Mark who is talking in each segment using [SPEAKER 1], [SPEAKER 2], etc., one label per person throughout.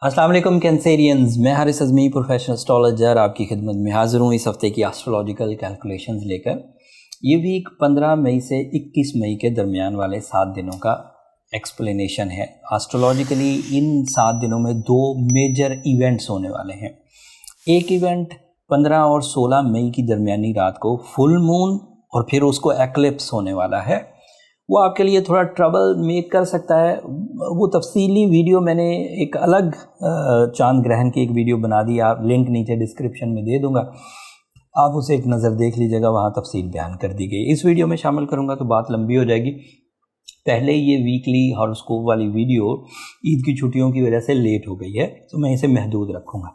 [SPEAKER 1] अस्सलाम वालेकुम कैंसेरियंस, मैं हारिस अज़मी प्रोफेशनल एस्ट्रोलॉजर आपकी खिदमत में हाज़िर हूँ इस हफ़्ते की एस्ट्रोलॉजिकल कैलकुलेशंस लेकर। ये वीक 15 मई से 21 मई के दरमियान वाले 7 दिनों का एक्सप्लेनेशन है। एस्ट्रोलॉजिकली इन 7 दिनों में 2 मेजर इवेंट्स होने वाले हैं। एक इवेंट 15 और 16 मई की दरमियानी रात को फुल मून और फिर उसको एक्लिप्स होने वाला है। वो आपके लिए थोड़ा ट्रबल मेक कर सकता है। वो तफसीली वीडियो मैंने एक अलग चांद ग्रहण की एक वीडियो बना दी, आप लिंक नीचे डिस्क्रिप्शन में दे दूंगा, आप उसे एक नज़र देख लीजिएगा, वहाँ तफसील बयान कर दी गई। इस वीडियो में शामिल करूँगा तो बात लंबी हो जाएगी। पहले ये वीकली हॉरोस्कोप वाली वीडियो ईद की छुट्टियों की वजह से लेट हो गई है, तो मैं इसे महदूद रखूँगा।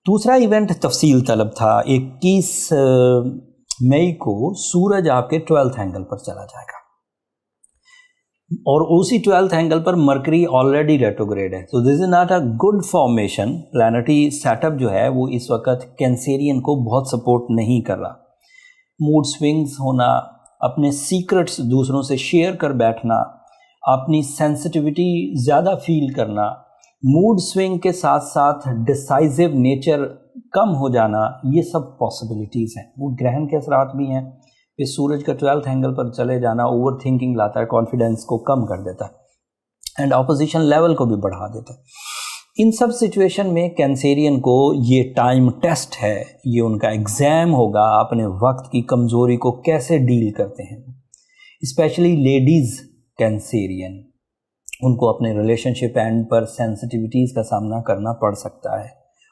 [SPEAKER 1] दूसरा इवेंट तफसील तलब था। 21 मई को सूरज आपके 12th एंगल पर चला जाएगा और उसी 12th एंगल पर मरकरी ऑलरेडी रेट्रोग्रेड है। So this is not a good formation. Planetary setup जो है वो इस वक्त कैंसेरियन को बहुत सपोर्ट नहीं कर रहा। मूड स्विंग्स होना, अपने सीक्रेट्स दूसरों से शेयर कर बैठना, अपनी सेंसिटिविटी ज़्यादा फील करना, मूड स्विंग के साथ साथ डिसाइसिव नेचर कम हो जाना, ये सब पॉसिबिलिटीज़ हैं। वो ग्रहण के असरात भी हैं। इस सूरज का 12th एंगल पर चले जाना ओवर थिंकिंग लाता है, कॉन्फिडेंस को कम कर देता है एंड ऑपोजिशन लेवल को भी बढ़ा देता है। इन सब सिचुएशन में कैंसेरियन को ये टाइम टेस्ट है, ये उनका एग्ज़ाम होगा अपने वक्त की कमज़ोरी को कैसे डील करते हैं। स्पेशली लेडीज़ कैंसेरियन, उनको अपने रिलेशनशिप एंड पर सेंसिटिविटीज़ का सामना करना पड़ सकता है,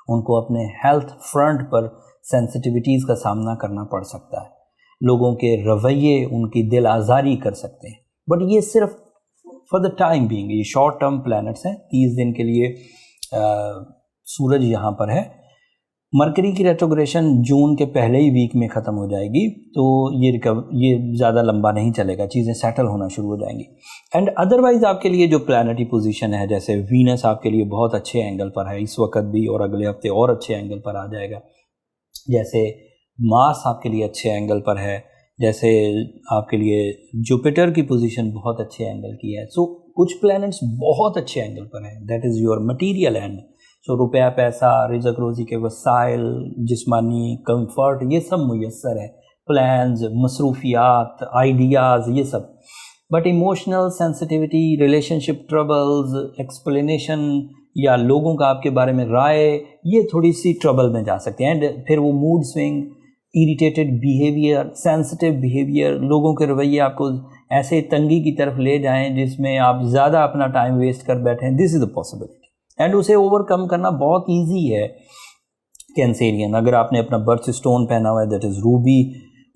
[SPEAKER 1] उनको अपने हेल्थ फ्रंट पर सेंसिटिविटीज़ का सामना करना पड़ सकता है, लोगों के रवैये उनकी दिल आज़ारी कर सकते हैं। बट ये सिर्फ फॉर द टाइम बीइंग, ये शॉर्ट टर्म प्लैनेट्स हैं। 30 दिन के लिए सूरज यहाँ पर है। मरकरी की रेट्रोग्रेशन जून के पहले ही वीक में ख़त्म हो जाएगी, तो ये ज़्यादा लंबा नहीं चलेगा, चीज़ें सेटल होना शुरू हो जाएंगी। एंड अदरवाइज़ आपके लिए जो प्लैनेटरी पोजीशन है, जैसे वीनस आपके लिए बहुत अच्छे एंगल पर है इस वक्त भी, और अगले हफ्ते और अच्छे एंगल पर आ जाएगा। जैसे मार्स आपके लिए अच्छे एंगल पर है, जैसे आपके लिए जुपिटर की पोजीशन बहुत अच्छे एंगल की है। सो कुछ प्लैनेट्स बहुत अच्छे एंगल पर हैं, that is your material and. So रुपया, पैसा, रिज़्क रोज़ी के वसाइल, जिस्मानी कंफर्ट, ये सब मुयस्सर है, प्लान्स, मसरूफियात, आइडियाज़, ये सब। But emotional sensitivity, relationship troubles, explanation या लोगों का आपके बारे में राय, ये थोड़ी सी ट्रबल में जा सकती है। एंड फिर वो mood swing, irritated behaviour, sensitive behaviour, लोगों के रवैये आपको ऐसे तंगी की तरफ ले जाएं जिसमें आप ज़्यादा अपना टाइम वेस्ट कर बैठें, this is the possibility. And उसे ओवरकम करना बहुत ईजी है कैंसेरियन। अगर आपने अपना बर्थ स्टोन पहना हुआ है, दैट इज़ रूबी,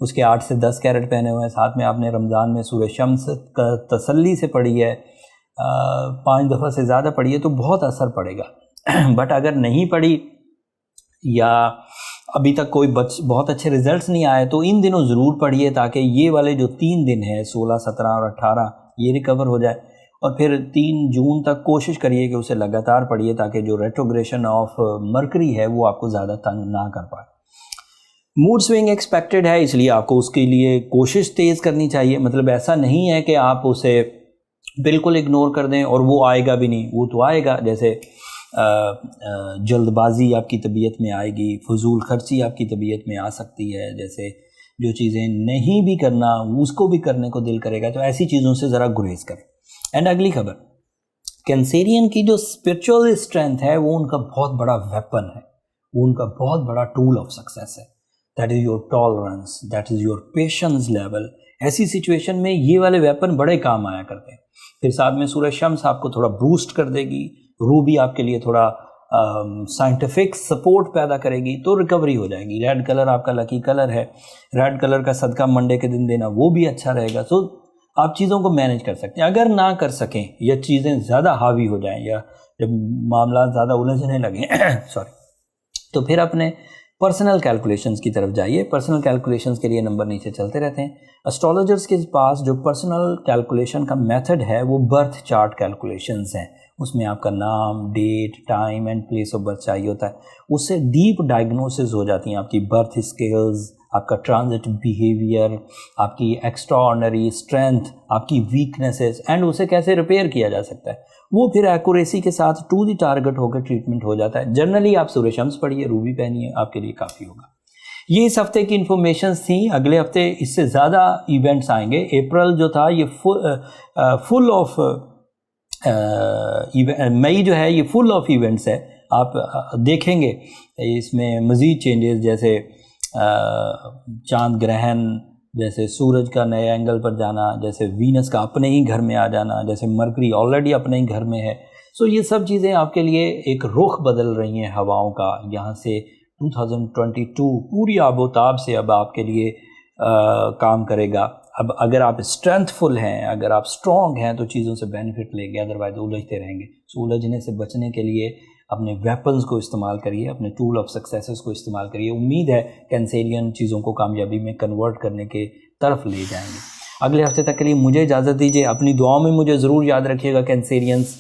[SPEAKER 1] उसके 8 से 10 कैरेट पहने हुए हैं, साथ में आपने रमज़ान में सूरह शम्स का तसल्ली से पढ़ी है, 5 दफ़ा से ज़्यादा पढ़ी है, तो बहुत असर पड़ेगा। बट अगर नहीं पढ़ी या अभी तक कोई बहुत अच्छे रिजल्ट्स नहीं आए, तो इन दिनों ज़रूर पढ़िए, ताकि ये वाले जो 3 दिन हैं 16, 17 और 18, ये रिकवर हो जाए। और फिर 3 जून तक कोशिश करिए कि उसे लगातार पढ़िए, ताकि जो रेट्रोग्रेशन ऑफ मरकरी है वो आपको ज़्यादा तंग ना कर पाए। मूड स्विंग एक्सपेक्टेड है, इसलिए आपको उसके लिए कोशिश तेज़ करनी चाहिए। मतलब ऐसा नहीं है कि आप उसे बिल्कुल इग्नोर कर दें और वो आएगा भी नहीं, वो तो आएगा। जैसे जल्दबाजी आपकी तबीयत में आएगी, फजूल खर्ची आपकी तबीयत में आ सकती है, जैसे जो चीज़ें नहीं भी करना उसको भी करने को दिल करेगा, तो ऐसी चीज़ों से ज़रा गुरेज करें। एंड अगली खबर, कैंसेरियन की जो स्पिरिचुअल स्ट्रेंथ है वो उनका बहुत बड़ा वेपन है, वो उनका बहुत बड़ा टूल ऑफ सक्सेस है। That is your tolerance, that is your patience level. ऐसी सिचुएशन में ये वाले वेपन बड़े काम आया करते हैं। फिर साथ में सूरज शम्स आपको थोड़ा बूस्ट कर देगी, रूबी आपके लिए थोड़ा साइंटिफिक सपोर्ट पैदा करेगी, तो रिकवरी हो जाएगी। रेड कलर आपका लकी कलर है, रेड कलर का सदका मंडे के दिन देना वो भी अच्छा रहेगा। सो आप चीज़ों को मैनेज कर सकते हैं। अगर ना कर सकें या चीज़ें ज़्यादा हावी हो जाएं या जब मामला ज़्यादा उलझने लगें सॉरी, तो फिर अपने पर्सनल कैलकुलेशंस की तरफ जाइए। पर्सनल कैलकुलेशंस के लिए नंबर नीचे चलते रहते हैं। एस्ट्रोलॉजर्स के पास जो पर्सनल कैलकुलेशन का मेथड है वो बर्थ चार्ट कैलकुलेशंस हैं। उसमें आपका नाम, date, time and place of birth चाहिए होता है। उससे डीप डायग्नोसिस हो जाती हैं आपकी बर्थ स्केल्स, آپ کا ٹرانزٹ بیہیویئر، آپ کی ایکسٹرا آرڈنری اسٹرینتھ، آپ کی ویکنیسز، اینڈ اسے کیسے ریپیئر کیا جا سکتا ہے، وہ پھر ایکوریسی کے ساتھ ٹو دی ٹارگٹ ہو کے ٹریٹمنٹ ہو جاتا ہے۔ جنرلی آپ سورہ شمس پڑھیے، روبی پہنیے، آپ کے لیے کافی ہوگا۔ یہ اس ہفتے کی انفارمیشنز تھیں۔ اگلے ہفتے اس سے زیادہ ایونٹس آئیں گے۔ اپریل جو تھا یہ فل آف مئی جو ہے یہ فل آف ایونٹس ہے، آپ دیکھیں گے اس میں مزید چینجز، جیسے چاند گرہن، جیسے سورج کا نئے اینگل پر جانا، جیسے وینس کا اپنے ہی گھر میں آ جانا، جیسے مرکری آلریڈی اپنے ہی گھر میں ہے۔ سو یہ سب چیزیں آپ کے لیے ایک رخ بدل رہی ہیں ہواؤں کا، یہاں سے 2022 پوری آب و تاب سے اب آپ کے لیے کام کرے گا۔ اب اگر آپ اسٹرینتھ فل ہیں، اگر آپ اسٹرانگ ہیں تو چیزوں سے بینیفٹ لیں گے، ادروائز الجھتے رہیں گے۔ سو الجھنے سے بچنے کے لیے اپنے ویپنز کو استعمال کریے، اپنے ٹول آف سکسیسز کو استعمال کریے۔ امید ہے کینسیرین چیزوں کو کامیابی میں کنورٹ کرنے کے طرف لے جائیں گے۔ اگلے ہفتے تک کے لیے مجھے اجازت دیجیے۔ اپنی دعاؤں میں مجھے ضرور یاد رکھیے گا کینسیرینز،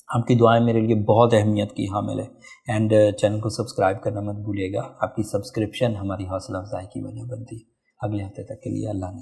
[SPEAKER 1] آپ کی دعائیں میرے لیے بہت اہمیت کی حامل ہے۔ اینڈ چینل کو سبسکرائب کرنا مت بھولیے گا، آپ کی سبسکرپشن ہماری حوصلہ افزائی کی وجہ بنتی ہے۔ اگلے ہفتے تک کے لیے اللہ نے